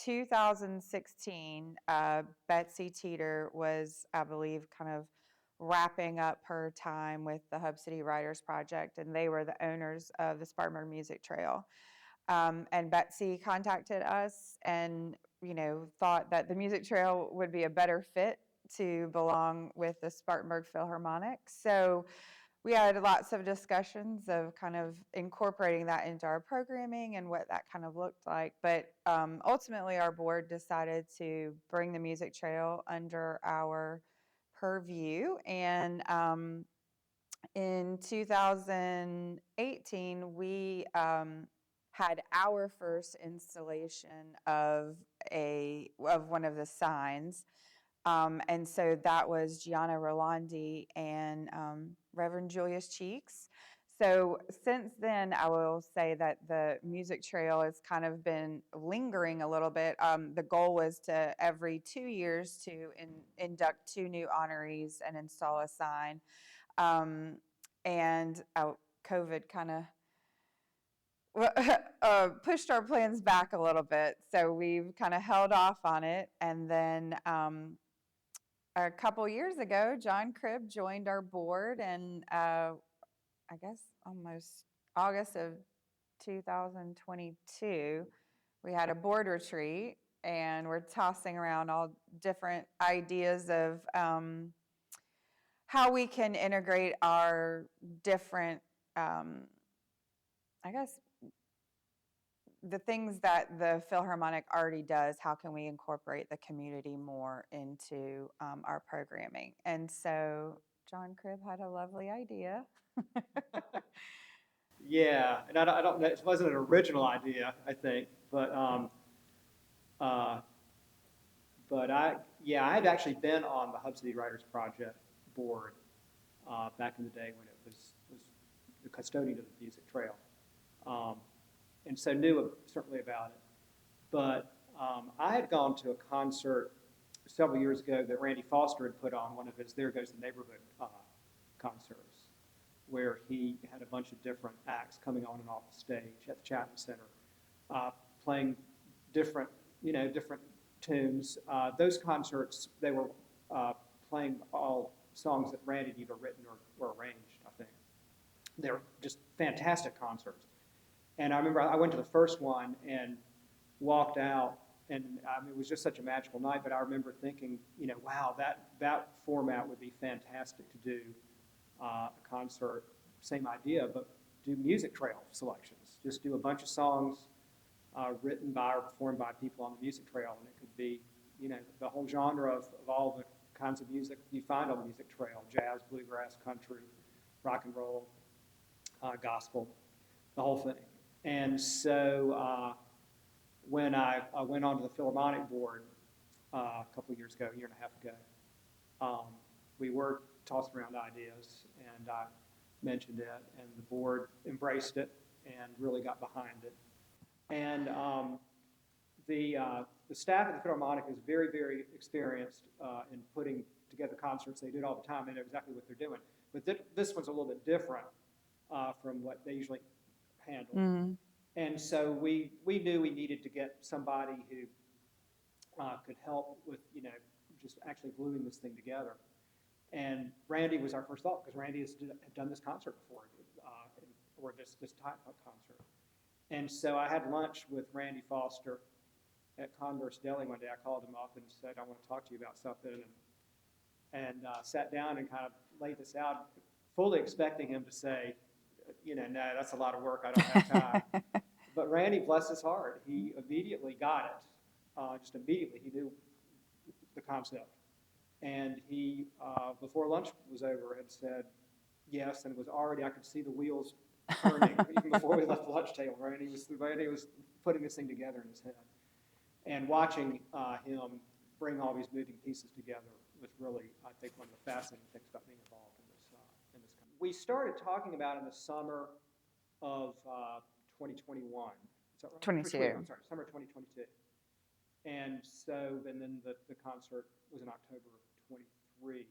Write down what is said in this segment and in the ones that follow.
2016, Betsy Teeter was, I believe, kind of wrapping up her time with the Hub City Writers Project, and they were the owners of the Spartanburg Music Trail. And Betsy contacted us and, thought that the music trail would be a better fit to belong with the Spartanburg Philharmonic. So we had lots of discussions of kind of incorporating that into our programming and what that kind of looked like. But ultimately, our board decided to bring the music trail under our purview. And in 2018, we had our first installation of one of the signs. And so that was Gianna Rolandi and Reverend Julius Cheeks. So since then, I will say that the music trail has kind of been lingering a little bit. The goal was to every 2 years to induct 2 new honorees and install a sign. And COVID kind of pushed our plans back a little bit. So we've kind of held off on it. And then a couple years ago, John Cribb joined our board, and I guess almost August of 2022, we had a board retreat, and we're tossing around all different ideas of how we can integrate our different, I guess, the things that the Philharmonic already does. How can we incorporate the community more into our programming? And so John Cribb had a lovely idea. Yeah, and I don't know, it wasn't an original idea, I think, uh, but I had actually been on the Hub City Writers Project board back in the day when it was the custodian of the music trail, um, and so knew certainly about it. But I had gone to a concert several years ago that Randy Foster had put on, one of his There Goes the Neighborhood concerts, where he had a bunch of different acts coming on and off the stage at the Chapman Center, playing different, different tunes. Those concerts, they were playing all songs that Randy had either written or arranged, I think. They were just fantastic concerts. And I remember I went to the first one and walked out, and it was just such a magical night, but I remember thinking, wow, that format would be fantastic to do a concert, same idea, but do music trail selections. Just do a bunch of songs written by or performed by people on the music trail, and it could be, the whole genre of all the kinds of music you find on the music trail: jazz, bluegrass, country, rock and roll, gospel, the whole thing. And so when I went onto the Philharmonic board a couple of years ago, a year and a half ago, we were tossing around ideas, and I mentioned it, and the board embraced it and really got behind it. And the staff at the Philharmonic is very, very experienced in putting together concerts. They do it all the time. They know exactly what they're doing. But this one's a little bit different from what they usually handle. Mm. And so we knew we needed to get somebody who could help with, just actually gluing this thing together. And Randy was our first thought, because Randy had done this concert before, or this type of concert. And so I had lunch with Randy Foster at Converse Deli one day. I called him up and said, I want to talk to you about something, and sat down and kind of laid this out, fully expecting him to say, no, that's a lot of work, I don't have time. But Randy, bless his heart, he immediately got it. Just immediately, he knew the concept. And he, before lunch was over, had said yes, and it was already, I could see the wheels turning even before we left the lunch table. Randy was putting this thing together in his head. And watching him bring all these moving pieces together was really, I think, one of the fascinating things about being involved in this company. We started talking about in the summer of 2021. Is that right? 22. I'm sorry, summer 2022. And so, and then the concert was in October of 23.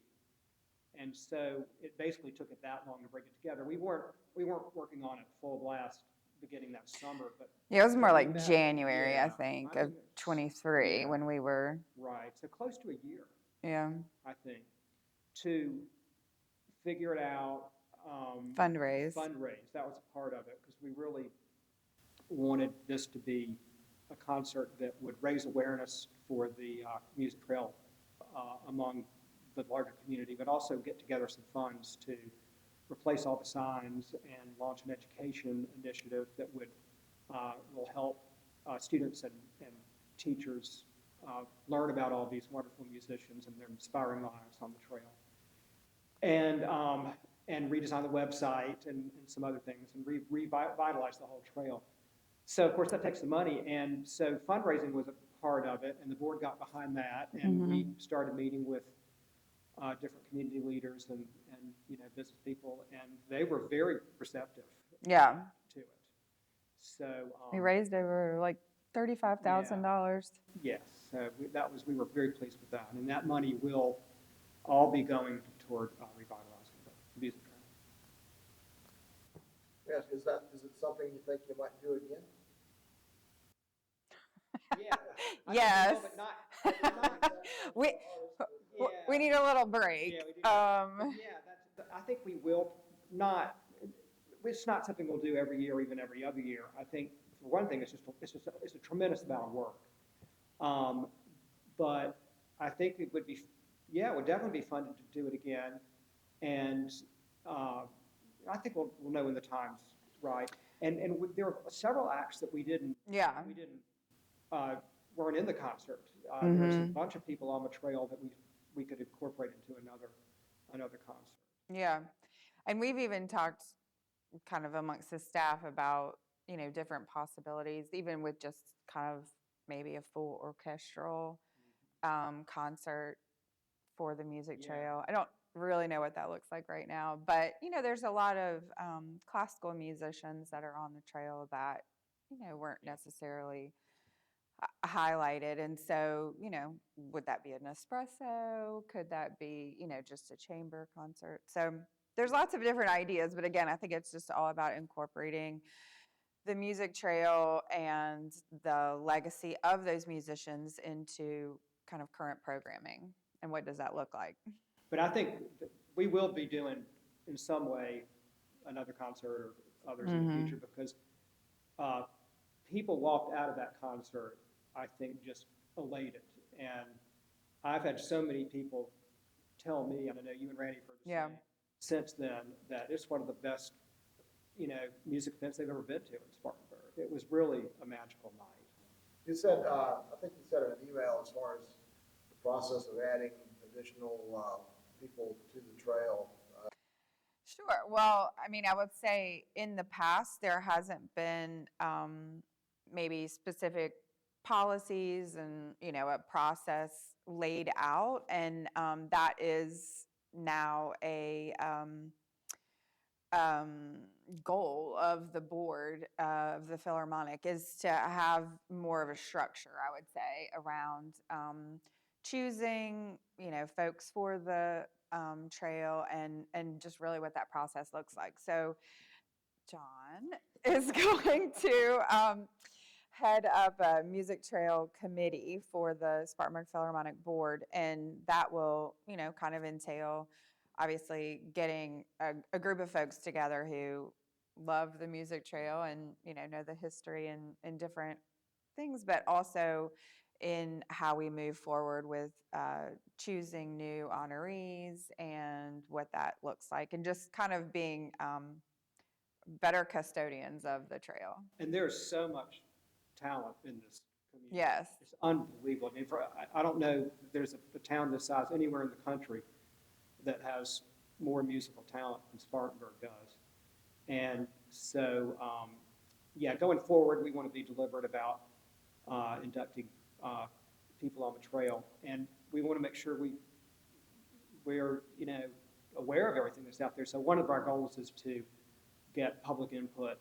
And so it basically took it that long to bring it together. We weren't working on it full blast beginning that summer, but. Yeah, it was more we like met- January, I yeah, think, I of think it's- 23 yeah, when we were, right, so close to a year, yeah, I think, to figure it out, fundraise. fundraise, that was a part of it, because we really wanted this to be a concert that would raise awareness for the music trail among the larger community, but also get together some funds to replace all the signs and launch an education initiative that will help students and teachers learn about all these wonderful musicians and their inspiring lives on the trail. And redesign the website and some other things and revitalize the whole trail. So of course that takes some money, and so fundraising was a part of it, and the board got behind that, and we started meeting with different community leaders and business people, and they were very receptive Yeah, to it. So we raised over like $35,000. yes, so we were very pleased with that, and that money will all be going toward revitalizing the music trail. Yes, is it something you think you might do again? Yeah. Yes. But not, We, yeah. we need a little break. Yeah, we do. I think we will not. It's not something we'll do every year, even every other year. I think for one thing, it's a tremendous amount of work. But I think it would be, it would definitely be fun to do it again. And I think we'll know when the time's right. And there were several acts that we didn't weren't in the concert. There was a bunch of people on the trail that we could incorporate into another concert. Yeah. And we've even talked kind of amongst the staff about, different possibilities, even with just kind of maybe a full orchestral concert for the music trail. I don't really know what that looks like right now, but, there's a lot of classical musicians that are on the trail that, weren't necessarily highlighted. And so, would that be an espresso? Could that be, just a chamber concert? So there's lots of different ideas, but again, I think it's just all about incorporating the music trail and the legacy of those musicians into kind of current programming. And what does that look like? But I think that we will be doing in some way another concert or others in the future, because people walked out of that concert, I think, just elated. And I've had so many people tell me, and I know you and Randy heard the same, since then, that it's one of the best, music events they've ever been to in Spartanburg. It was really a magical night. You said, I think you said in an email, as far as the process of adding additional people to the trail. Sure. Well, I mean, I would say in the past, there hasn't been maybe specific policies and, a process laid out. And that is now a goal of the board of the Philharmonic, is to have more of a structure, I would say, around choosing, folks for the trail and just really what that process looks like. So John is going to head up a music trail committee for the Spartanburg Philharmonic board, and that will, kind of entail obviously getting a group of folks together who love the music trail and, know the history and different things, but also in how we move forward with choosing new honorees and what that looks like, and just kind of being better custodians of the trail. And there's so much talent in this community. Yes. It's unbelievable. I mean, I don't know if there's a town this size anywhere in the country that has more musical talent than Spartanburg does. And so, going forward, we want to be deliberate about inducting people on the trail. And we want to make sure we're, aware of everything that's out there. So one of our goals is to get public input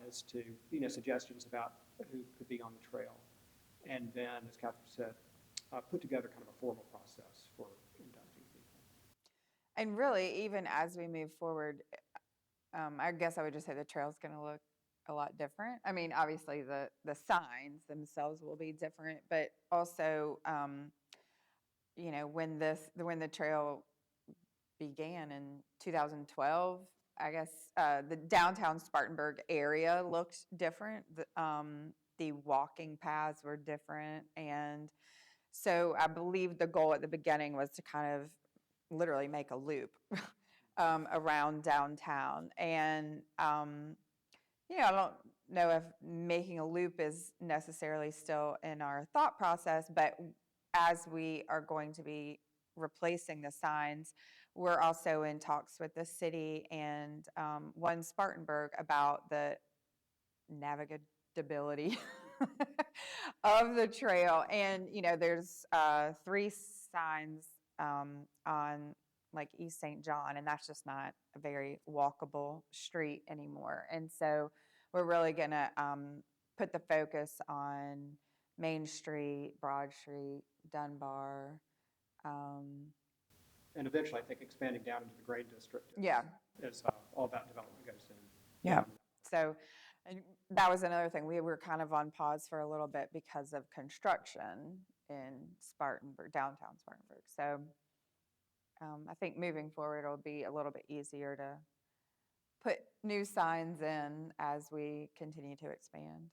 as to, suggestions about who could be on the trail. And then, as Kathryn said, put together kind of a formal process for inducting people. And really, even as we move forward, I guess I would just say the trail's going to look a lot different. I mean, obviously the signs themselves will be different, but also, when the trail began in 2012, I guess, the downtown Spartanburg area looked different. The walking paths were different. And so I believe the goal at the beginning was to kind of literally make a loop around downtown. And, I don't know if making a loop is necessarily still in our thought process, but as we are going to be replacing the signs, we're also in talks with the city and One Spartanburg about the navigability of the trail. And, there's 3 signs on like East St. John, and that's just not a very walkable street anymore. And so we're really going to put the focus on Main Street, Broad Street, Dunbar. And eventually, I think expanding down into the Grain District Yeah. is all that development goes in. Yeah. So and that was another thing. We were kind of on pause for a little bit because of construction in Spartanburg, downtown Spartanburg. So I think moving forward, it'll be a little bit easier to put new signs in as we continue to expand.